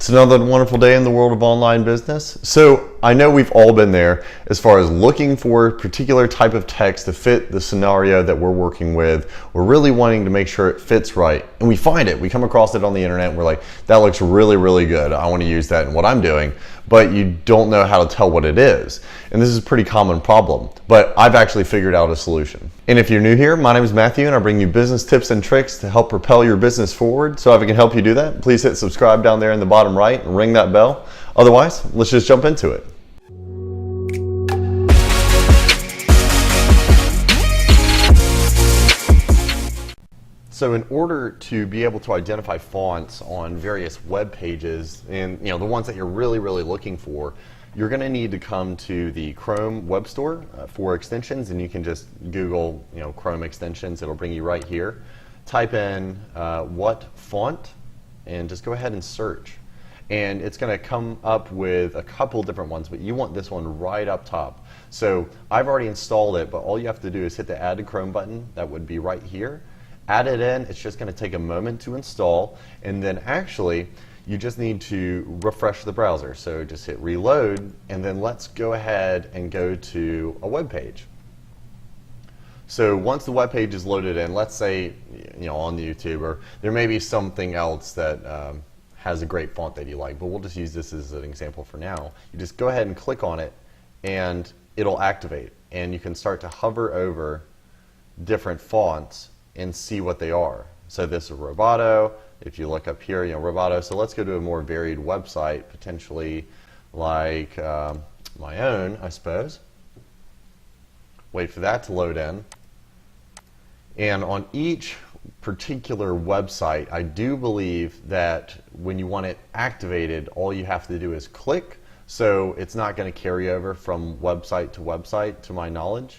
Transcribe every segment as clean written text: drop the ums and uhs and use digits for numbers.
It's another wonderful day in the world of online business. So I know we've all been there as far as looking for a particular type of text to fit the scenario that we're working with. We're really wanting to make sure it fits right. And we find it. We come across it on the internet and we're like, that looks really, really good. I want to use that in what I'm doing. But you don't know how to tell what it is. And this is a pretty common problem. But I've actually figured out a solution. And if you're new here, my name is Matthew and I bring you business tips and tricks to help propel your business forward. So if I can help you do that, please hit subscribe down there in the bottom right and ring that bell. Otherwise, let's just jump into it. So in order to be able to identify fonts on various web pages, and the ones that you're really looking for, you're going to need to come to the Chrome web store for extensions, and you can just Google Chrome extensions. It'll bring you right here. Type in what font and just go ahead and search. And it's going to come up with a couple different ones, but you want this one right up top. So I've already installed it, but all you have to do is hit the Add to Chrome button. That would be right here. Add it in. It's just going to take a moment to install, and then actually you just need to refresh the browser. So just hit reload, and then let's go ahead and go to a web page. So once the web page is loaded in, let's say on YouTube, or there may be something else that has a great font that you like, but we'll just use this as an example for now. You just go ahead and click on it and it'll activate, and you can start to hover over different fonts and see what they are. So this is Roboto. If you look up here, Roboto. So let's go to a more varied website, potentially like my own, I suppose. Wait for that to load in. And on each particular website, I do believe that when you want it activated, all you have to do is click. So it's not going to carry over from website to website, to my knowledge.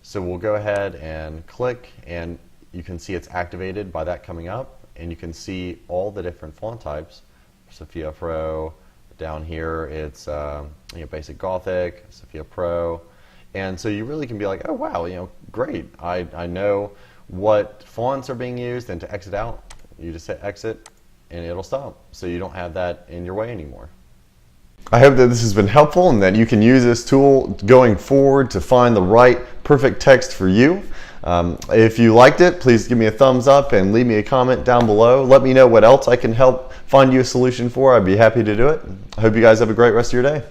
So we'll go ahead and click, and you can see it's activated by that coming up, and you can see all the different font types. Sophia Pro, down here it's Basic Gothic, Sophia Pro, and so you really can be like, oh wow, great, I know what fonts are being used, and to exit out, you just hit exit and it'll stop, so you don't have that in your way anymore. I hope that this has been helpful and that you can use this tool going forward to find the right perfect text for you. If you liked it, please give me a thumbs up and leave me a comment down below. Let me know what else I can help find you a solution for. I'd be happy to do it. I hope you guys have a great rest of your day.